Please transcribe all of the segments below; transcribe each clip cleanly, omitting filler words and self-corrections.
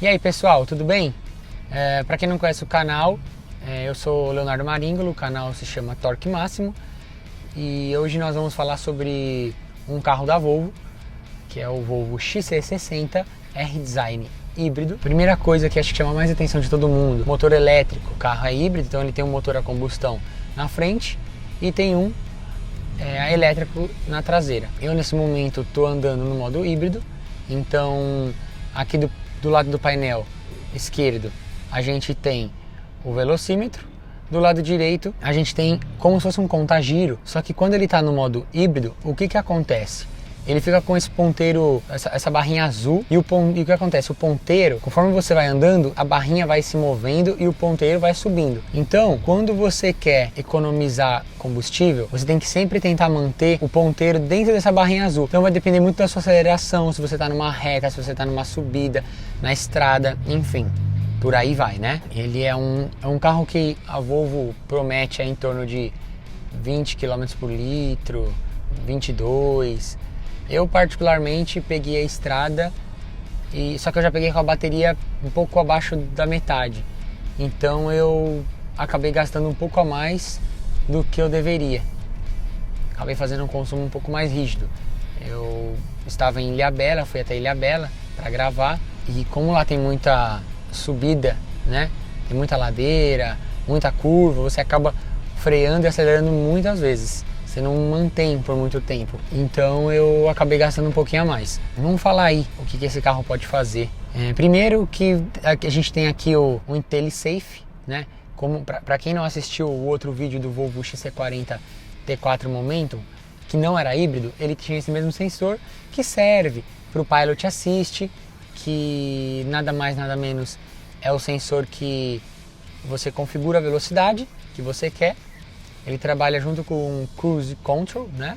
aí pessoal, tudo bem? Para quem não conhece o canal, eu sou o Leonardo Maringolo, o canal se chama Torque Máximo e hoje nós vamos falar sobre um carro da Volvo, que é o Volvo XC60 R-Design híbrido. Primeira coisa que acho que chama mais a atenção de todo mundo, motor elétrico. O carro é híbrido, então ele tem um motor a combustão na frente e tem um elétrico na traseira. Eu nesse momento estou andando no modo híbrido, então aqui do lado do painel esquerdo a gente tem o velocímetro, do lado direito a gente tem como se fosse um contagiro, só que quando ele está no modo híbrido, o que acontece? Ele fica com esse ponteiro, essa barrinha azul, e o que acontece? O ponteiro, conforme você vai andando, a barrinha vai se movendo e o ponteiro vai subindo. Então, quando você quer economizar combustível, você tem que sempre tentar manter o ponteiro dentro dessa barrinha azul. Então vai depender muito da sua aceleração, se você está numa reta, se você está numa subida, na estrada, enfim. Por aí vai, né? Ele é um carro que a Volvo promete em torno de 20 km por litro, 22. Eu particularmente peguei a estrada, só que eu já peguei com a bateria um pouco abaixo da metade. Então eu acabei gastando um pouco a mais do que eu deveria. Acabei fazendo um consumo um pouco mais rígido. Eu estava em Ilhabela, fui até Ilhabela para gravar. E como lá tem muita subida, né? Tem muita ladeira, muita curva, você acaba freando e acelerando muitas vezes. Você não mantém por muito tempo. Então eu acabei gastando um pouquinho a mais. Vamos falar aí o que esse carro pode fazer. Primeiro que a gente tem aqui o IntelliSafe, né? Como para quem não assistiu o outro vídeo do Volvo XC40 T4 Momentum, que não era híbrido, ele tinha esse mesmo sensor que serve para o Pilot Assist, que nada mais nada menos é o sensor que você configura a velocidade que você quer. Ele trabalha junto com o Cruise Control, né?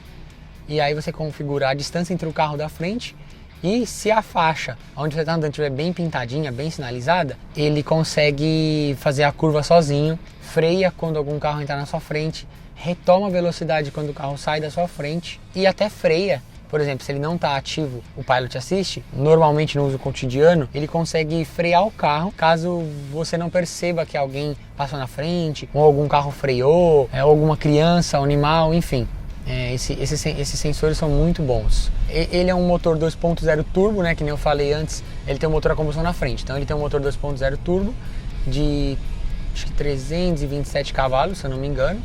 E aí você configura a distância entre o carro da frente e se a faixa onde você está andando estiver bem pintadinha, bem sinalizada, ele consegue fazer a curva sozinho, freia quando algum carro entrar na sua frente, retoma a velocidade quando o carro sai da sua frente e até freia. Por exemplo, se ele não está ativo o Pilot Assist, normalmente no uso cotidiano, ele consegue frear o carro caso você não perceba que alguém passou na frente, ou algum carro freou, ou alguma criança, animal, enfim. Esses sensores são muito bons. Ele é um motor 2.0 turbo, né, que nem eu falei antes, ele tem um motor a combustão na frente. Então ele tem um motor 2.0 turbo de acho que 327 cavalos, se eu não me engano,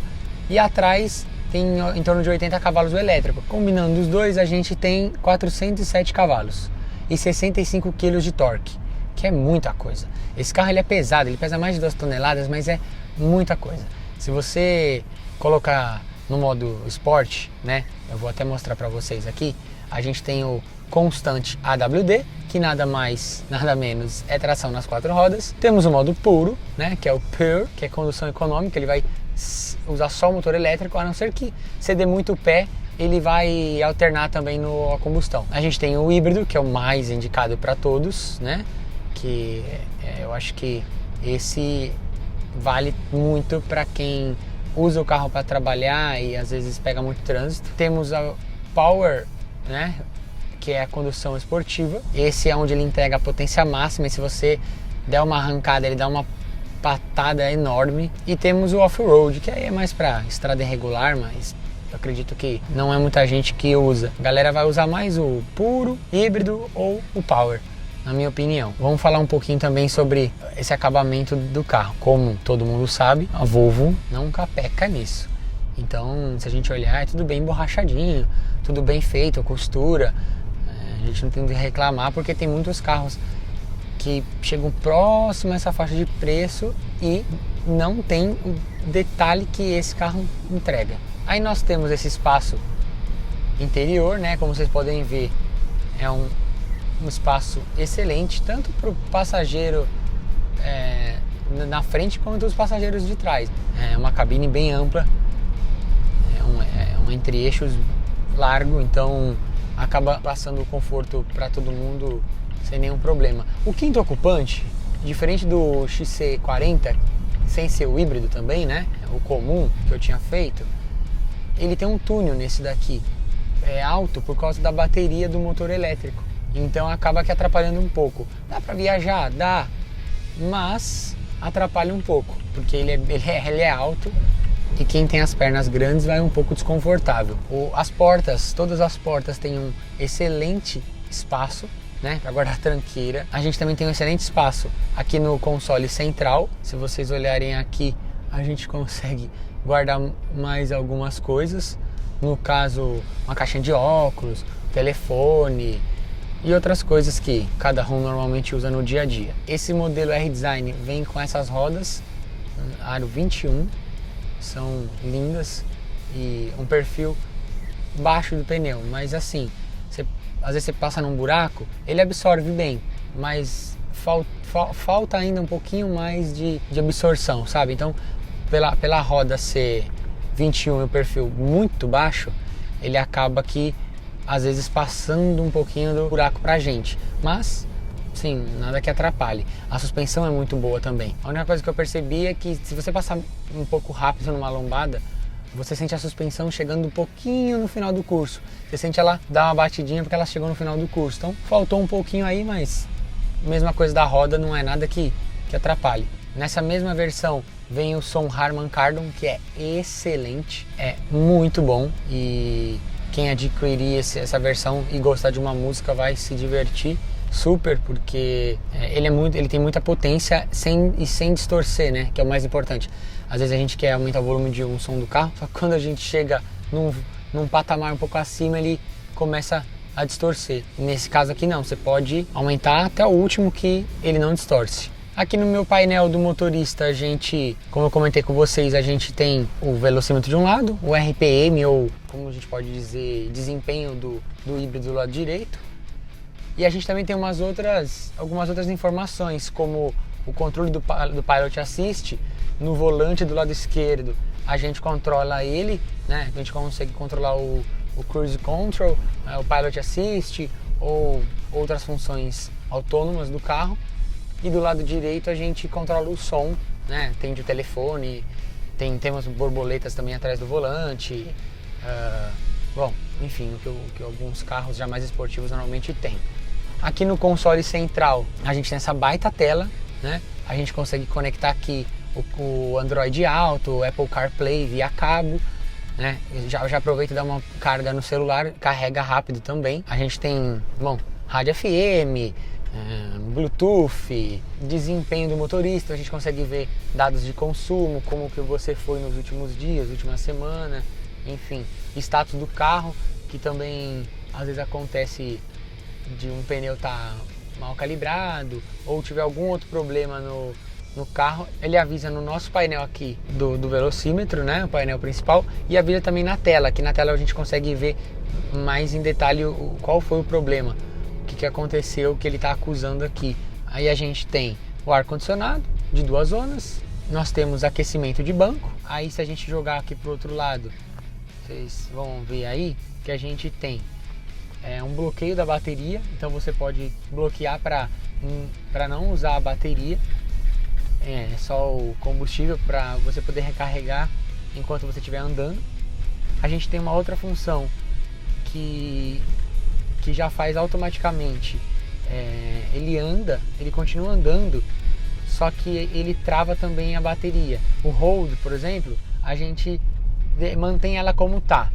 e atrás tem em torno de 80 cavalos o elétrico. Combinando os dois, a gente tem 407 cavalos e 65 kg de torque, que é muita coisa. Esse carro ele é pesado, ele pesa mais de 2 toneladas, mas é muita coisa. Se você colocar no modo Sport, né, eu vou até mostrar para vocês aqui, a gente tem o Constant AWD, que nada mais, nada menos é tração nas 4 rodas. Temos o modo puro, né, que é o Pure, que é condução econômica, ele vai usar só o motor elétrico, a não ser que você dê muito pé, ele vai alternar também a combustão. A gente tem o híbrido, que é o mais indicado para todos, né? Que eu acho que esse vale muito para quem usa o carro para trabalhar e às vezes pega muito trânsito. Temos a Power, né? Que é a condução esportiva. Esse é onde ele entrega a potência máxima e se você der uma arrancada, ele dá uma patada enorme. E temos o off-road, que aí é mais para estrada irregular, mas eu acredito que não é muita gente que usa. A galera vai usar mais o puro, híbrido ou o power, na minha opinião. Vamos falar um pouquinho também sobre esse acabamento do carro. Como todo mundo sabe, a Volvo não capeca nisso. Então, se a gente olhar, é tudo bem emborrachadinho, tudo bem feito, a costura. A gente não tem de reclamar porque tem muitos carros que chegam próximo a essa faixa de preço e não tem o detalhe que esse carro entrega. Aí nós temos esse espaço interior, né? Como vocês podem ver, é um espaço excelente, tanto para o passageiro na frente quanto os passageiros de trás. É uma cabine bem ampla, é um entre-eixos largo, então acaba passando o conforto para todo mundo sem nenhum problema. O quinto ocupante, diferente do XC40, sem ser o híbrido também, né? O comum que eu tinha feito, ele tem um túnel nesse daqui. É alto por causa da bateria do motor elétrico. então acaba que atrapalhando um pouco. Dá para viajar? Dá, mas atrapalha um pouco, porque ele é alto e quem tem as pernas grandes vai um pouco desconfortável. Todas as portas têm um excelente espaço, né, para guardar tranqueira. A gente também tem um excelente espaço aqui no console central. Se vocês olharem aqui, a gente consegue guardar mais algumas coisas. No caso, uma caixinha de óculos, telefone e outras coisas que cada um normalmente usa no dia a dia. Esse modelo R-Design vem com essas rodas aro 21, são lindas e um perfil baixo do pneu, mas assim, às vezes você passa num buraco, ele absorve bem, mas falta ainda um pouquinho mais de absorção, sabe? Então, pela roda ser 21 e o perfil muito baixo, ele acaba que às vezes passando um pouquinho do buraco pra gente, mas sim, nada que atrapalhe. A suspensão é muito boa também. A única coisa que eu percebi é que se você passar um pouco rápido numa lombada, você sente a suspensão chegando um pouquinho no final do curso. Você sente ela dar uma batidinha porque ela chegou no final do curso. Então faltou um pouquinho aí, mas mesma coisa da roda, não é nada que atrapalhe. Nessa mesma versão vem o som Harman Kardon, que é excelente, é muito bom, e quem adquirir essa versão e gostar de uma música vai se divertir super, porque ele tem muita potência sem distorcer, né? Que é o mais importante. Às vezes a gente quer aumentar o volume de um som do carro, só que quando a gente chega num patamar um pouco acima, ele começa a distorcer. Nesse caso aqui não, você pode aumentar até o último que ele não distorce. Aqui no meu painel do motorista, a gente, como eu comentei com vocês, a gente tem o velocímetro de um lado, o RPM, ou como a gente pode dizer, desempenho do híbrido do lado direito. E a gente também tem algumas outras informações, como o controle do Pilot Assist no volante do lado esquerdo. A gente controla ele, né? A gente consegue controlar o Cruise Control, o Pilot Assist ou outras funções autônomas do carro. E do lado direito a gente controla o som, né? Tem o telefone, temos borboletas também atrás do volante. Bom, enfim, o que alguns carros já mais esportivos normalmente tem. Aqui no console central a gente tem essa baita tela, né? A gente consegue conectar aqui o Android Auto, o Apple CarPlay via cabo, né? Já aproveita e dá uma carga no celular, carrega rápido também. A gente tem, bom, rádio FM, Bluetooth, desempenho do motorista, a gente consegue ver dados de consumo, como que você foi nos últimos dias, última semana, enfim, status do carro, que também às vezes acontece de um pneu estar mal calibrado ou tiver algum outro problema no carro, ele avisa no nosso painel aqui do velocímetro, né, o painel principal, e avisa também na tela, que na tela a gente consegue ver mais em detalhe qual foi o problema, o que aconteceu, que ele está acusando aqui. Aí a gente tem o ar-condicionado de 2 zonas, nós temos aquecimento de banco. Aí se a gente jogar aqui pro outro lado, vocês vão ver aí que a gente tem um bloqueio da bateria, então você pode bloquear para não usar a bateria, só o combustível para você poder recarregar enquanto você estiver andando. A gente tem uma outra função que já faz automaticamente, ele continua andando, só que ele trava também a bateria. O hold, por exemplo, a gente mantém ela como tá,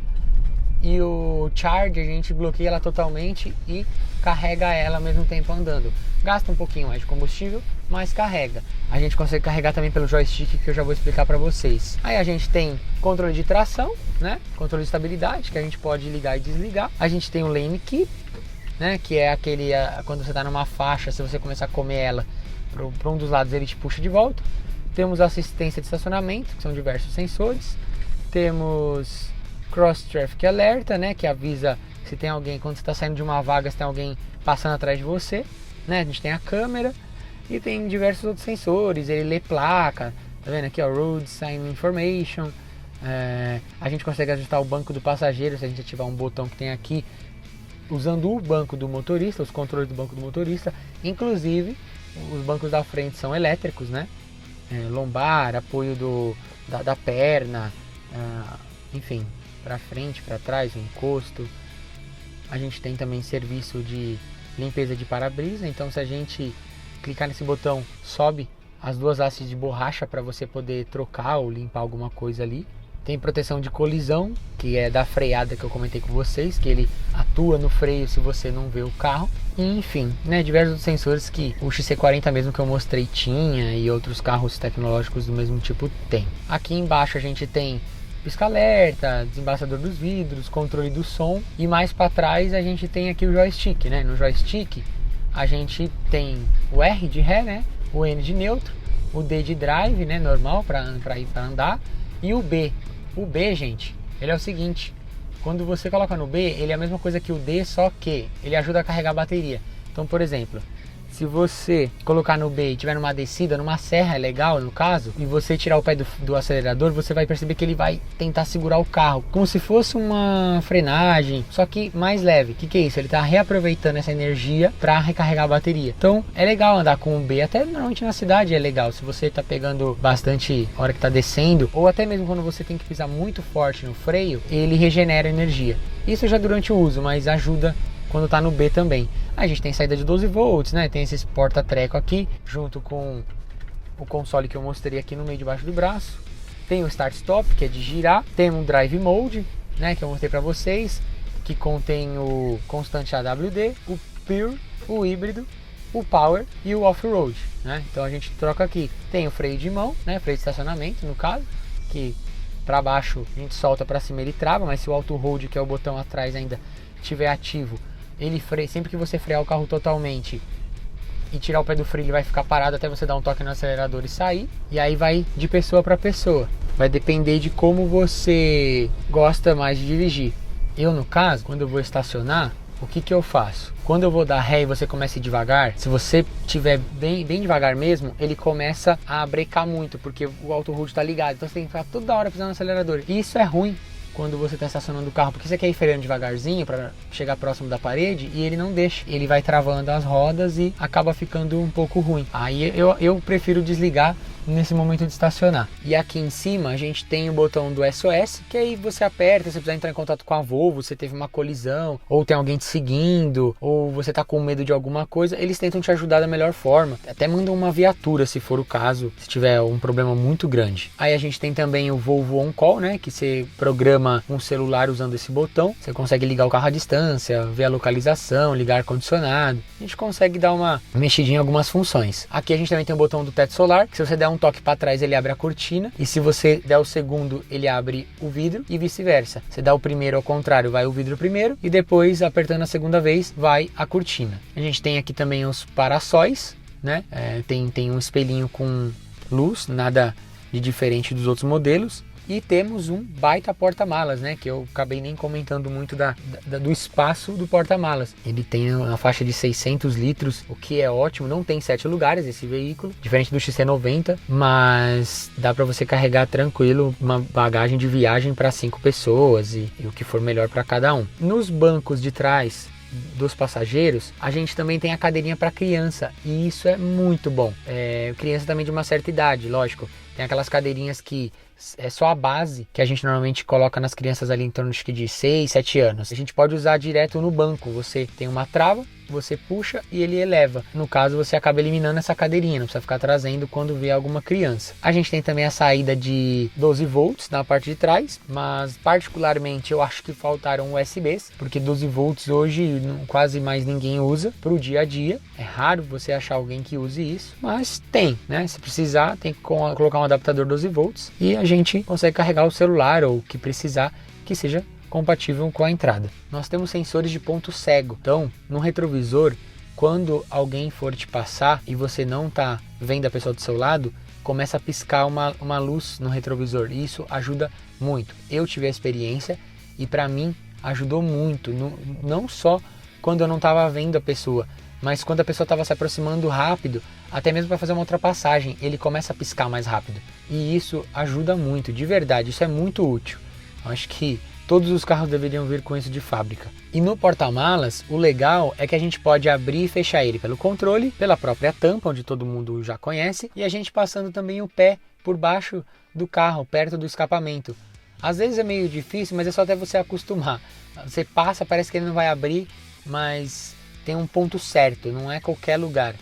e o charge a gente bloqueia ela totalmente e carrega ela ao mesmo tempo andando. Gasta um pouquinho mais de combustível, mas carrega. A gente consegue carregar também pelo joystick, que eu já vou explicar para vocês. Aí a gente tem controle de tração, né? Controle de estabilidade, que a gente pode ligar e desligar. A gente tem o lane keep, né? Que é aquele, quando você está numa faixa, se você começar a comer ela para um dos lados, ele te puxa de volta. Temos assistência de estacionamento, que são diversos sensores. Temos Cross Traffic Alerta, né, que avisa se tem alguém, quando você está saindo de uma vaga, se tem alguém passando atrás de você, né? A gente tem a câmera e tem diversos outros sensores, ele lê placa, tá vendo aqui, ó, Road Sign Information. A gente consegue ajustar o banco do passageiro, se a gente ativar um botão que tem aqui, usando o banco do motorista, os controles do banco do motorista. Inclusive, os bancos da frente são elétricos, né? Lombar, apoio da perna, enfim, para frente, para trás, o encosto. A gente tem também serviço de limpeza de para-brisa. Então se a gente clicar nesse botão, sobe as 2 hastes de borracha para você poder trocar ou limpar alguma coisa ali. Tem proteção de colisão, que é da freada que eu comentei com vocês, que ele atua no freio se você não vê o carro. E, enfim, né, diversos sensores que o XC40 mesmo que eu mostrei tinha e outros carros tecnológicos do mesmo tipo tem. Aqui embaixo a gente tem pisca-alerta, desembaçador dos vidros, controle do som, e mais para trás a gente tem aqui o joystick, né? No joystick a gente tem o R de ré, né? O N de neutro, o D de drive, né? Normal para ir para andar, e o B. O B, gente, ele é o seguinte: quando você coloca no B, ele é a mesma coisa que o D, só que ele ajuda a carregar a bateria. Então, por exemplo, se você colocar no B e tiver numa descida, numa serra, é legal no caso, e você tirar o pé do acelerador, você vai perceber que ele vai tentar segurar o carro, como se fosse uma frenagem, só que mais leve. O que é isso? Ele está reaproveitando essa energia para recarregar a bateria. Então é legal andar com o B, até normalmente na cidade é legal, se você está pegando bastante hora que está descendo, ou até mesmo quando você tem que pisar muito forte no freio, ele regenera energia. Isso já durante o uso, mas ajuda quando tá no B também. A gente tem saída de 12 volts, né? Tem esses porta-treco aqui, junto com o console que eu mostrei aqui no meio debaixo do braço. Tem o Start Stop, que é de girar. Tem um Drive Mode, né? Que eu mostrei para vocês, que contém o constante AWD, o Pure, o híbrido, o Power e o Off-Road, né? Então a gente troca aqui. Tem o freio de mão, né? Freio de estacionamento, no caso, que para baixo a gente solta, para cima ele trava, mas se o Auto Hold, que é o botão atrás, ainda estiver ativo, ele freia. Sempre que você frear o carro totalmente e tirar o pé do freio, ele vai ficar parado até você dar um toque no acelerador e sair. E aí vai de pessoa para pessoa, vai depender de como você gosta mais de dirigir. Eu, no caso, quando eu vou estacionar, o que eu faço? Quando eu vou dar ré e você começa a ir devagar, se você tiver bem devagar mesmo, ele começa a brecar muito, porque o Auto Hold está ligado, então você tem que ficar toda hora pisando no acelerador. E isso é ruim quando você está estacionando o carro, porque você quer ir freando devagarzinho para chegar próximo da parede e ele não deixa, ele vai travando as rodas e acaba ficando um pouco ruim. Aí eu prefiro desligar nesse momento de estacionar. E aqui em cima a gente tem o botão do SOS, que aí você aperta, se você precisar entrar em contato com a Volvo, você teve uma colisão, ou tem alguém te seguindo, ou você tá com medo de alguma coisa, eles tentam te ajudar da melhor forma. Até mandam uma viatura se for o caso, se tiver um problema muito grande. Aí a gente tem também o Volvo On Call, né, que você programa um celular usando esse botão. Você consegue ligar o carro à distância, ver a localização, ligar ar-condicionado. A gente consegue dar uma mexidinha em algumas funções. Aqui a gente também tem o botão do teto solar, que se você der um toque para trás ele abre a cortina, e se você der o segundo ele abre o vidro, e vice-versa. Você dá o primeiro ao contrário, vai o vidro primeiro, e depois apertando a segunda vez vai a cortina. A gente tem aqui também os paraçóis, né? Tem um espelhinho com luz, nada de diferente dos outros modelos. E temos um baita porta-malas, né? Que eu acabei nem comentando muito do espaço do porta-malas. Ele tem uma faixa de 600 litros, o que é ótimo. Não tem 7 lugares esse veículo, diferente do XC90, mas dá para você carregar tranquilo uma bagagem de viagem para 5 pessoas e o que for melhor para cada um. Nos bancos de trás dos passageiros, a gente também tem a cadeirinha para criança, e isso é muito bom. Criança também de uma certa idade, lógico. Tem aquelas cadeirinhas que é só a base, que a gente normalmente coloca nas crianças ali em torno de 6, 7 anos. A gente pode usar direto no banco. Você tem uma trava, você puxa e ele eleva. No caso, você acaba eliminando essa cadeirinha, não precisa ficar trazendo quando vê alguma criança. A gente tem também a saída de 12 volts na parte de trás, mas particularmente eu acho que faltaram USBs, porque 12 volts hoje quase mais ninguém usa para o dia a dia. É raro você achar alguém que use isso, mas tem, né? Se precisar, tem que colocar um adaptador 12 volts e a gente consegue carregar o celular ou o que precisar que seja compatível com a entrada. Nós temos sensores de ponto cego, então no retrovisor, quando alguém for te passar e você não está vendo a pessoa do seu lado, começa a piscar uma luz no retrovisor, e isso ajuda muito. Eu tive a experiência e para mim ajudou muito, não só quando eu não estava vendo a pessoa, mas quando a pessoa estava se aproximando rápido, até mesmo para fazer uma ultrapassagem, ele começa a piscar mais rápido, e isso ajuda muito, de verdade, isso é muito útil. Eu acho que todos os carros deveriam vir com isso de fábrica. E no porta-malas, o legal é que a gente pode abrir e fechar ele pelo controle, pela própria tampa, onde todo mundo já conhece, e a gente passando também o pé por baixo do carro, perto do escapamento. Às vezes é meio difícil, mas é só até você acostumar. Você passa, parece que ele não vai abrir, mas tem um ponto certo, não é qualquer lugar.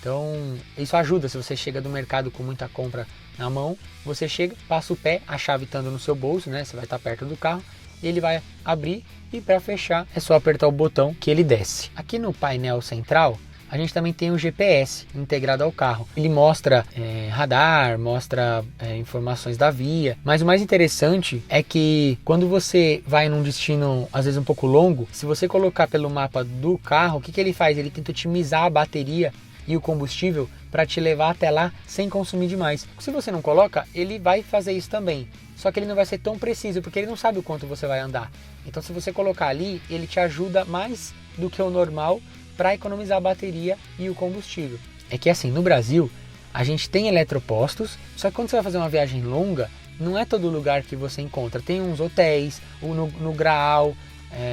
Então isso ajuda. Se você chega do mercado com muita compra na mão, você chega, passa o pé, a chave estando no seu bolso, né? Você vai estar perto do carro, ele vai abrir e para fechar é só apertar o botão que ele desce. Aqui no painel central a gente também tem o GPS integrado ao carro. Ele mostra radar, mostra informações da via, mas o mais interessante é que quando você vai num destino às vezes um pouco longo, se você colocar pelo mapa do carro, o que ele faz? Ele tenta otimizar a bateria e o combustível para te levar até lá sem consumir demais. Se você não coloca, ele vai fazer isso também, só que ele não vai ser tão preciso, porque ele não sabe o quanto você vai andar. Então se você colocar ali, ele te ajuda mais do que o normal para economizar a bateria e o combustível. É que assim, no Brasil, a gente tem eletropostos, só que quando você vai fazer uma viagem longa, não é todo lugar que você encontra. Tem uns hotéis, no Graal,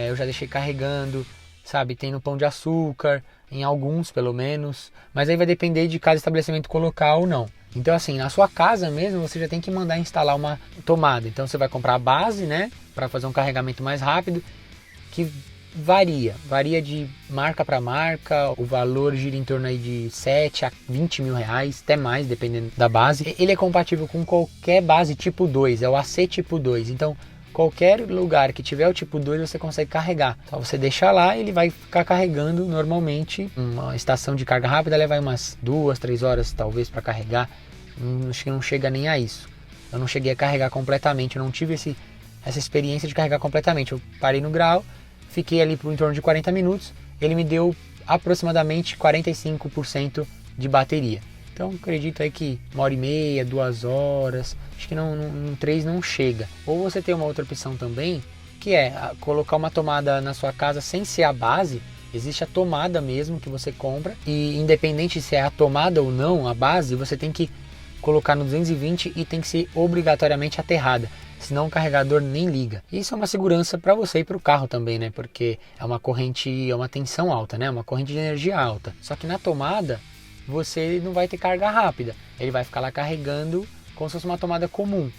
eu já deixei carregando, sabe? Tem no Pão de Açúcar, em alguns pelo menos, mas aí vai depender de cada estabelecimento colocar ou não. Então assim, na sua casa mesmo, você já tem que mandar instalar uma tomada. Então você vai comprar a base, né, para fazer um carregamento mais rápido, que varia de marca para marca, o valor gira em torno aí de 7 a 20 mil reais, até mais, dependendo da base. Ele é compatível com qualquer base tipo 2, é o AC tipo 2, então qualquer lugar que tiver o tipo 2 você consegue carregar. Só você deixar lá, ele vai ficar carregando normalmente. Uma estação de carga rápida leva umas 2, 3 horas talvez para carregar, não chega nem a isso. Eu não cheguei a carregar completamente, eu não tive essa experiência de carregar completamente. Eu parei no Grau, fiquei ali por em torno de 40 minutos, ele me deu aproximadamente 45% de bateria. Então acredito aí que 1h30, 2 horas, acho que no 3 não chega. Ou você tem uma outra opção também, que é colocar uma tomada na sua casa sem ser a base. Existe a tomada mesmo que você compra, e independente se é a tomada ou não, a base, você tem que colocar no 220 e tem que ser obrigatoriamente aterrada, senão o carregador nem liga. Isso é uma segurança para você e para o carro também, né? Porque é uma corrente, é uma tensão alta, né? Uma corrente de energia alta. Só que na tomada você não vai ter carga rápida, ele vai ficar lá carregando como se fosse uma tomada comum.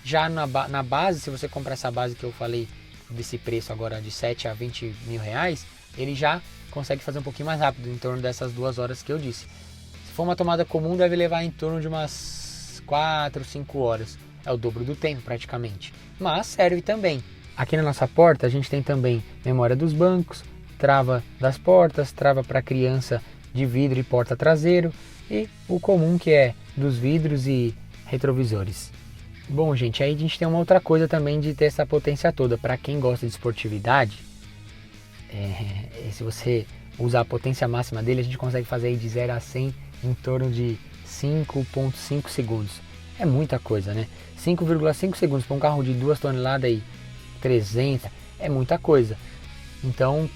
Já na base, se você comprar essa base que eu falei desse preço agora de 7 a 20 mil reais, ele já consegue fazer um pouquinho mais rápido, em torno dessas 2 horas que eu disse. Se for uma tomada comum, deve levar em torno de umas 4, 5 horas. É o dobro do tempo praticamente, mas serve também. Aqui na nossa porta a gente tem também memória dos bancos, trava das portas, trava para criança de vidro e porta traseiro, e o comum que é dos vidros e retrovisores. Bom gente, aí a gente tem uma outra coisa também de ter essa potência toda. Para quem gosta de esportividade, se você usar a potência máxima dele, a gente consegue fazer aí de 0 a 100 em torno de 5,5 segundos. É muita coisa, né? 5,5 segundos para um carro de 2 toneladas e 300 é muita coisa. Então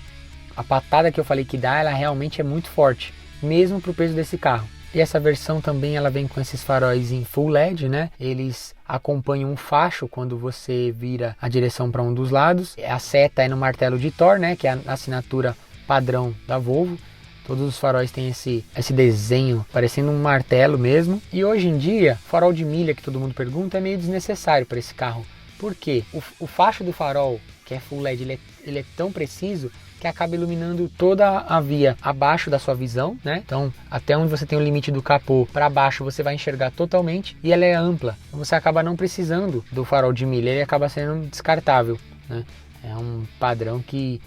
a patada que eu falei que dá, ela realmente é muito forte, mesmo para o peso desse carro. E essa versão também ela vem com esses faróis em full LED, né? Eles acompanham um facho quando você vira a direção para um dos lados. A seta é no martelo de Thor, né? Que é a assinatura padrão da Volvo. Todos os faróis têm esse desenho parecendo um martelo mesmo. E hoje em dia, farol de milha que todo mundo pergunta é meio desnecessário para esse carro. Por quê? O facho do farol, que é full LED, ele é tão preciso que acaba iluminando toda a via abaixo da sua visão, né? Então, até onde você tem o limite do capô para baixo, você vai enxergar totalmente, e ela é ampla. Então, você acaba não precisando do farol de milha, ele acaba sendo descartável, né? É um padrão que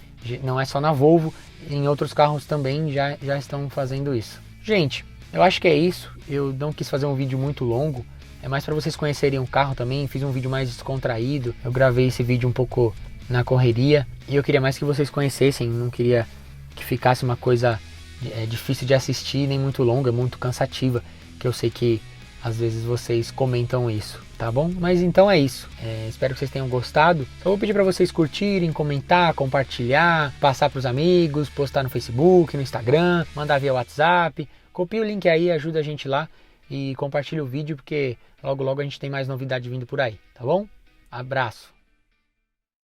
não é só na Volvo, em outros carros também já estão fazendo isso. Gente, eu acho que é isso. Eu não quis fazer um vídeo muito longo, é mais para vocês conhecerem o carro também. Fiz um vídeo mais descontraído, eu gravei esse vídeo um pouco na correria, e eu queria mais que vocês conhecessem, não queria que ficasse uma coisa difícil de assistir, nem muito longa, muito cansativa, que eu sei que às vezes vocês comentam isso, tá bom? Mas então é isso, espero que vocês tenham gostado. Só vou pedir para vocês curtirem, comentar, compartilhar, passar para os amigos, postar no Facebook, no Instagram, mandar via WhatsApp, copia o link aí, ajuda a gente lá, e compartilha o vídeo, porque logo logo a gente tem mais novidade vindo por aí, tá bom? Abraço!